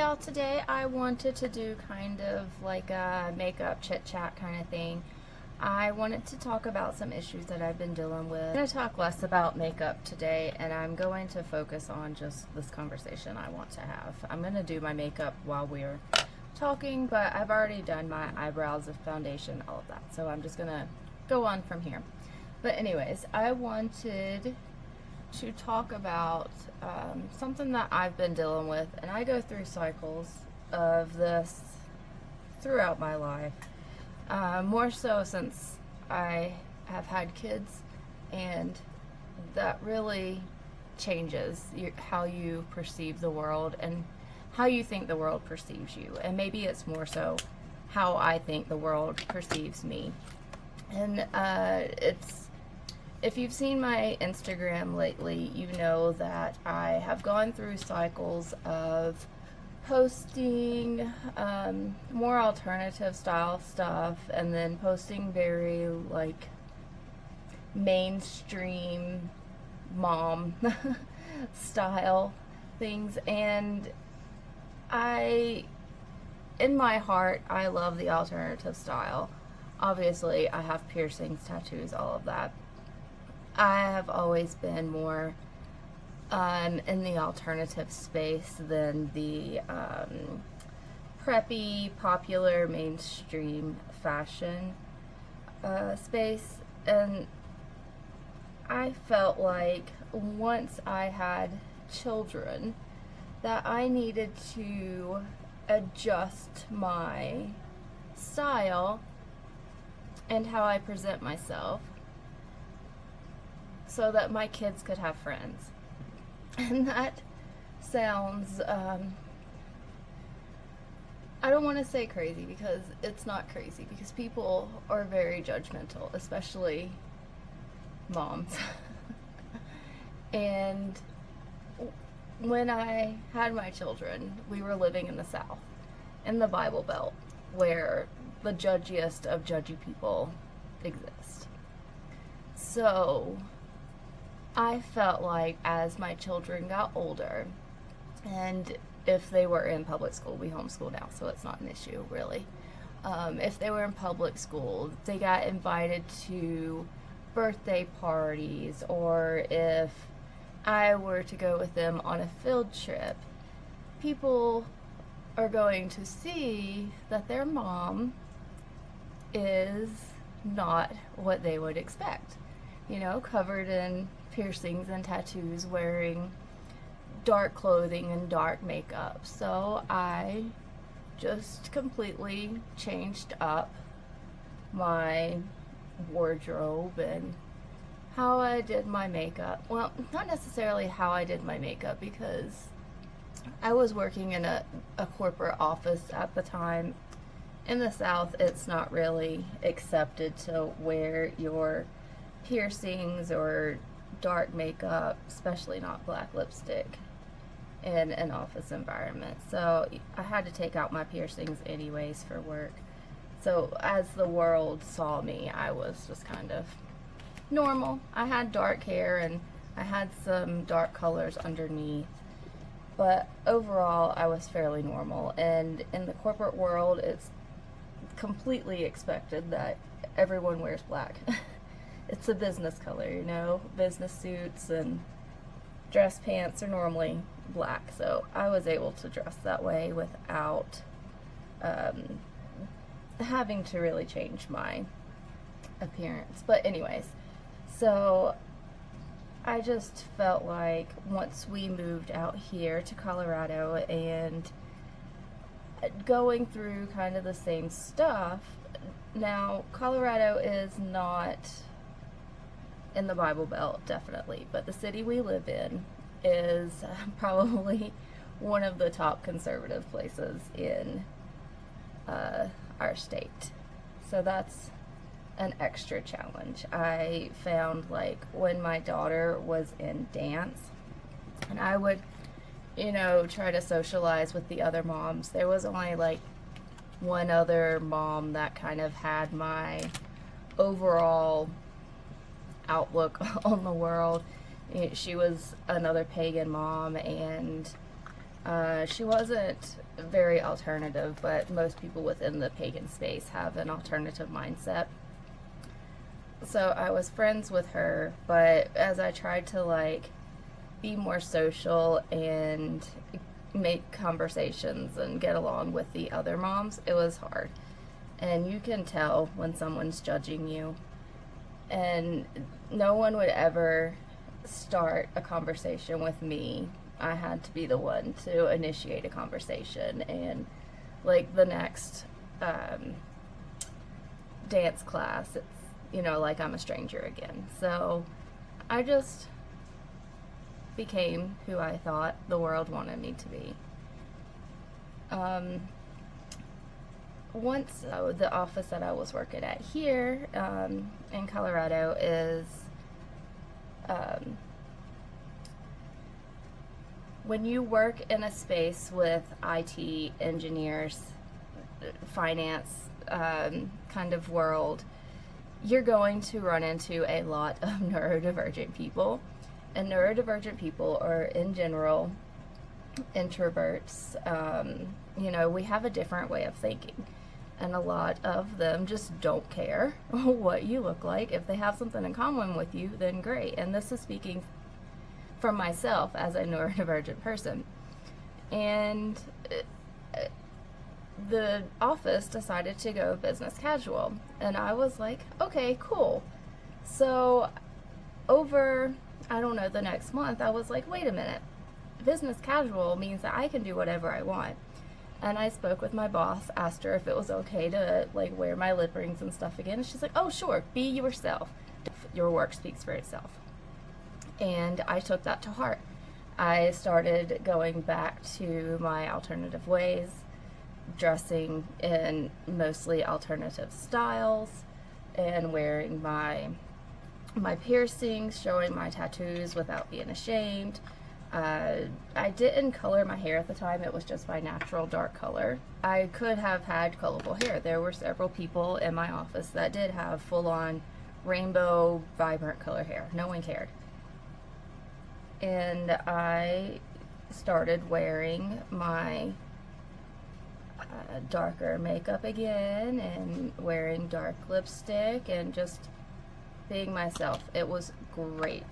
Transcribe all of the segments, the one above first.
y'all, today I wanted to do kind of like a makeup chit chat kind of thing. I wanted to talk about some issues that I've been dealing with. I'm going to talk less about makeup today, and I'm going to focus on just this conversation I want to have. I'm going to do my makeup while we're talking, but I've already done my eyebrows, the foundation, all of that. So I'm just going to go on from here. But anyways, I wanted to talk about something that I've been dealing with, and I go through cycles of this throughout my life, more so since I have had kids, and that really changes how you perceive the world and how you think the world perceives you, and maybe it's more so how I think the world perceives me. And if you've seen my Instagram lately, you know that I have gone through cycles of posting more alternative style stuff, and then posting very like mainstream mom style things. And in my heart, I love the alternative style. Obviously, I have piercings, tattoos, all of that. I have always been more in the alternative space than the preppy, popular, mainstream fashion space. And I felt like once I had children that I needed to adjust my style and how I present myself so that my kids could have friends. And that sounds, I don't want to say crazy, because it's not crazy, because people are very judgmental, especially moms. And when I had my children, we were living in the South, in the Bible Belt, where the judgiest of judgy people exist. So I felt like as my children got older, and if they were in public school, we homeschool now, so it's not an issue really. If they were in public school, they got invited to birthday parties, or if I were to go with them on a field trip, people are going to see that their mom is not what they would expect. You know, covered in piercings and tattoos, wearing dark clothing and dark makeup. So I just completely changed up my wardrobe and how I did my makeup. Well, not necessarily how I did my makeup, because I was working in a corporate office at the time. In the South, it's not really accepted to wear your piercings or dark makeup, especially not black lipstick, in an office environment. So I had to take out my piercings anyways for work. So as the world saw me, I was just kind of normal. I had dark hair and I had some dark colors underneath, but overall I was fairly normal. And in the corporate world, it's completely expected that everyone wears black. It's a business color, you know. Business suits and dress pants are normally black, so I was able to dress that way without having to really change my appearance. But anyways, so I just felt like once we moved out here to Colorado and going through kind of the same stuff. Now, Colorado is not in the Bible Belt, definitely, but the city we live in is probably one of the top conservative places in our state. So that's an extra challenge. I found, like, when my daughter was in dance and I would, you know, try to socialize with the other moms, there was only like one other mom that kind of had my overall outlook on the world. She was another pagan mom, and She wasn't very alternative, but most people within the pagan space have an alternative mindset. So I was friends with her, but as I tried to like be more social and make conversations and get along with the other moms, it was hard. And you can tell when someone's judging you. And no one would ever start a conversation with me. I had to be the one to initiate a conversation. And like the next dance class, it's, you know, like I'm a stranger again. So I just became who I thought the world wanted me to be. Once the office that I was working at here in Colorado is when you work in a space with IT engineers, finance kind of world, you're going to run into a lot of neurodivergent people. And neurodivergent people are, in general, introverts. You know, we have a different way of thinking. And a lot of them just don't care what you look like. If they have something in common with you, then great. And this is speaking from myself as a neurodivergent person. And the office decided to go business casual. And I was like, okay, cool. So over, I don't know, the next month, I was like, wait a minute. Business casual means that I can do whatever I want. And I spoke with my boss, asked her if it was okay to like wear my lip rings and stuff again. And she's like, oh, sure, be yourself. Your work speaks for itself. And I took that to heart. I started going back to my alternative ways, dressing in mostly alternative styles, and wearing my piercings, showing my tattoos without being ashamed. I didn't color my hair at the time. It was just my natural dark color. I could have had colorful hair. There were several people in my office that did have full-on rainbow, vibrant color hair. No one cared. And I started wearing my darker makeup again and wearing dark lipstick and just being myself. It was great.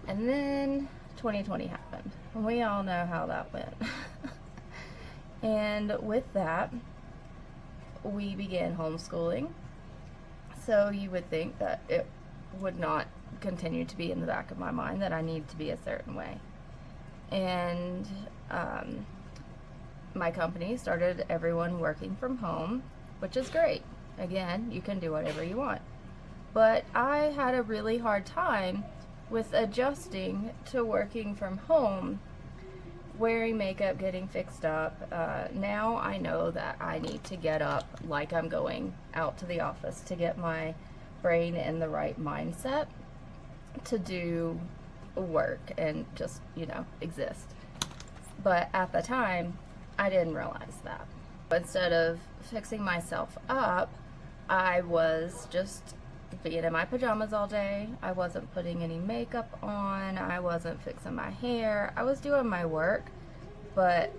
And then 2020 happened. And we all know how that went. And with that, we began homeschooling. So you would think that it would not continue to be in the back of my mind that I need to be a certain way. And my company started everyone working from home, which is great. Again, you can do whatever you want. But I had a really hard time with adjusting to working from home, wearing makeup, getting fixed up. Now I know that I need to get up like I'm going out to the office to get my brain in the right mindset to do work and just, you know, exist. But at the time, I didn't realize that. Instead of fixing myself up, I was just being in my pajamas all day. I wasn't putting any makeup on. I wasn't fixing my hair. I was doing my work, but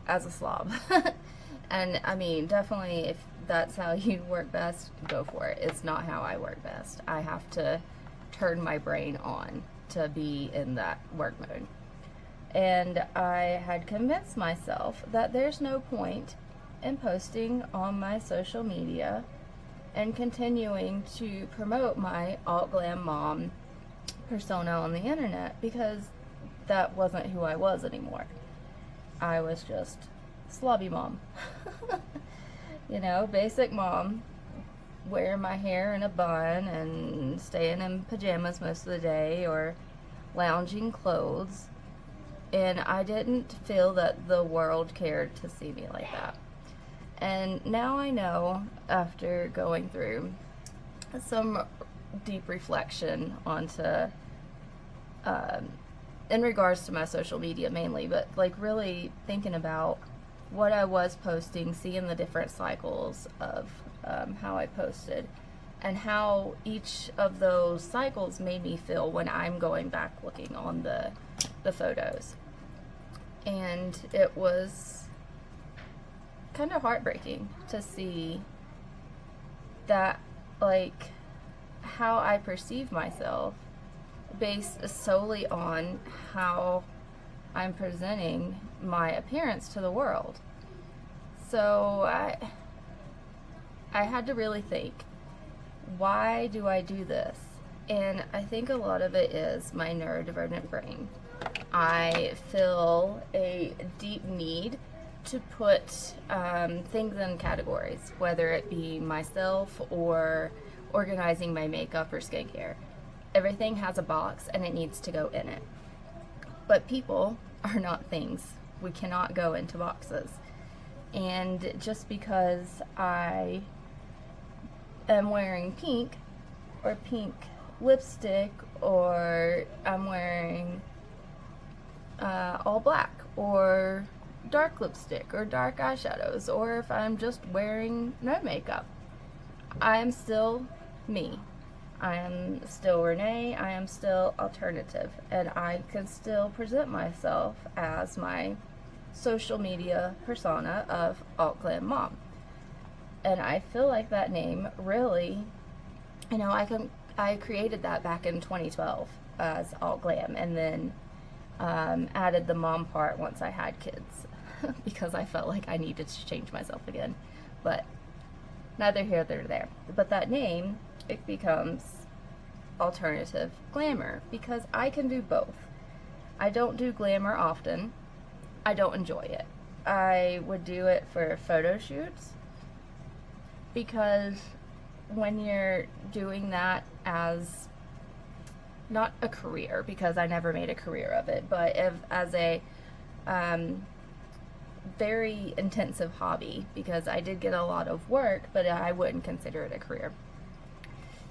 as a slob. And I mean, definitely if that's how you work best, go for it. It's not how I work best. I have to turn my brain on to be in that work mode. And I had convinced myself that there's no point in posting on my social media and continuing to promote my alt-glam mom persona on the internet, because that wasn't who I was anymore. I was just slobby mom. You know, basic mom, wearing my hair in a bun and staying in pajamas most of the day or lounging clothes. And I didn't feel that the world cared to see me like that. And now I know, after going through some deep reflection onto, in regards to my social media mainly, but like really thinking about what I was posting, seeing the different cycles of how I posted, and how each of those cycles made me feel when I'm going back looking on the photos. And it was kind of heartbreaking to see that, like, how I perceive myself based solely on how I'm presenting my appearance to the world. So I had to really think, why do I do this? And I think a lot of it is my neurodivergent brain. I feel a deep need to put things in categories, whether it be myself or organizing my makeup or skincare. Everything has a box and it needs to go in it. But people are not things. We cannot go into boxes. And just because I am wearing pink or pink lipstick, or I'm wearing all black or dark lipstick or dark eyeshadows, or if I'm just wearing no makeup, I am still me. I am still Renee. I am still alternative, and I can still present myself as my social media persona of Alt Glam Mom. And I feel like that name really, I created that back in 2012 as Alt Glam, and then added the mom part once I had kids because I felt like I needed to change myself again. But neither here nor there. But that name, it becomes alternative glamour because I can do both. I don't do glamour often. I don't enjoy it. I would do it for photo shoots because when you're doing that as not a career, because I never made a career of it, but as a very intensive hobby, because I did get a lot of work, but I wouldn't consider it a career.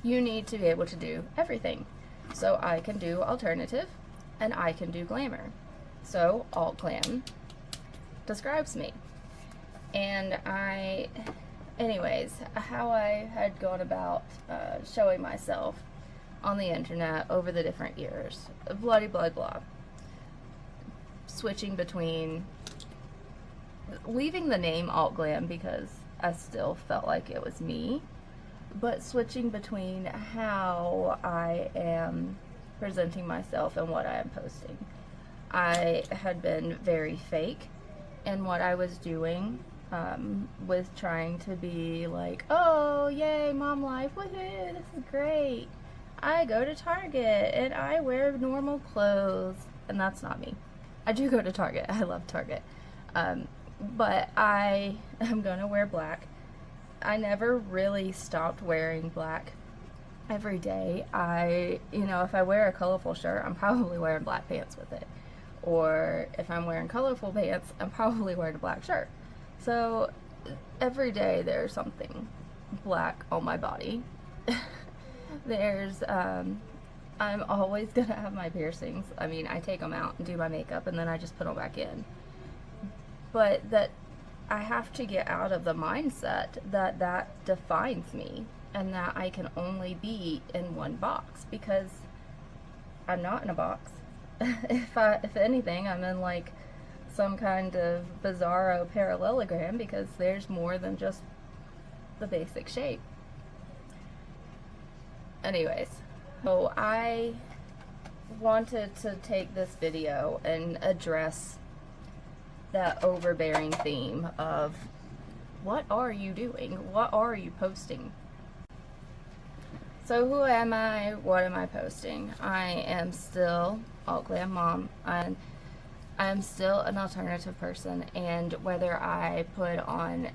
You need to be able to do everything. So I can do alternative and I can do glamour. So Alt Glam describes me. And anyways, how I had gone about showing myself on the internet over the different years, blah blah blah, switching between leaving the name Alt Glam because I still felt like it was me, but switching between how I am presenting myself and what I am posting. I had been very fake in what I was doing, with trying to be like, oh yay, mom life, woohoo, this is great. I go to Target and I wear normal clothes, and that's not me. I do go to Target. I love Target. But I am gonna wear black. I never really stopped wearing black every day. If I wear a colorful shirt, I'm probably wearing black pants with it. Or if I'm wearing colorful pants, I'm probably wearing a black shirt. So every day there's something black on my body. I'm always gonna have my piercings. I mean, I take them out and do my makeup and then I just put them back in. But that I have to get out of the mindset that defines me and that I can only be in one box, because I'm not in a box. If anything, I'm in like some kind of bizarro parallelogram, because there's more than just the basic shape. Anyways, so I wanted to take this video and address that overbearing theme of what are you doing? What are you posting? So who am I? What am I posting? I am still Alt Glam Mom, and I'm still an alternative person, and whether I put on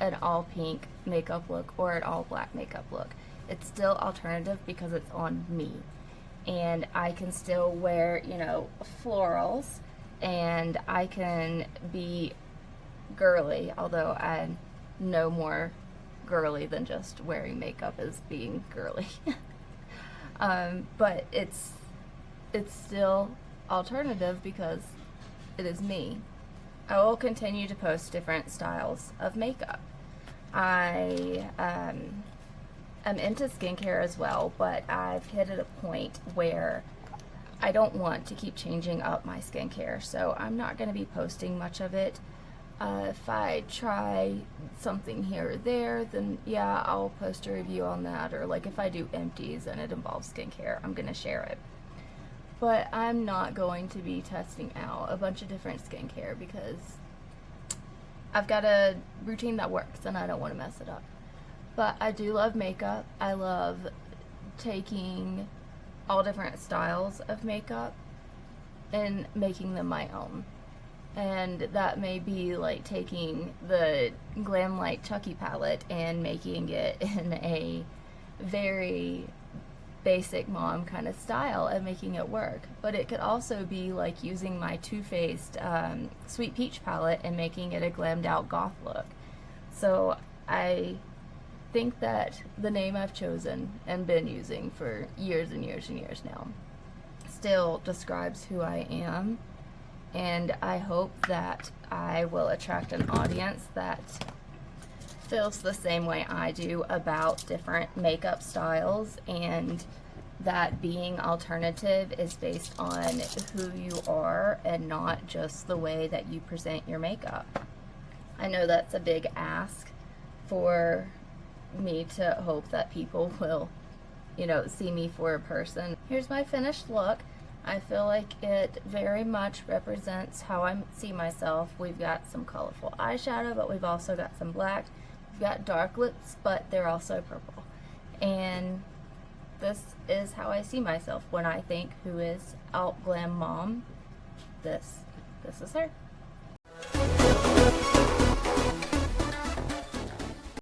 an all pink makeup look or an all black makeup look, it's still alternative because it's on me. And I can still wear, florals, and I can be girly, although I'm no more girly than just wearing makeup as being girly. But it's still alternative because it is me. I will continue to post different styles of makeup. I am into skincare as well, but I've hit at a point where I don't want to keep changing up my skincare, so I'm not going to be posting much of it. If I try something here or there, then yeah, I'll post a review on that, or like if I do empties and it involves skincare, I'm going to share it. But I'm not going to be testing out a bunch of different skincare because I've got a routine that works and I don't want to mess it up. But I do love makeup. I love taking all different styles of makeup and making them my own. And that may be like taking the Glamlite Chucky palette and making it in a very basic mom kind of style and making it work. But it could also be like using my Too Faced Sweet Peach palette and making it a glammed out goth look. So I think that the name I've chosen and been using for years and years and years now still describes who I am, and I hope that I will attract an audience that feels the same way I do about different makeup styles, and that being alternative is based on who you are and not just the way that you present your makeup. I know that's a big ask for me to hope that people will, see me for a person. Here's my finished look. I feel like it very much represents how I see myself. We've got some colorful eyeshadow, but we've also got some black. We've got dark lips, but they're also purple. And this is how I see myself when I think who is out glam mom. This is her.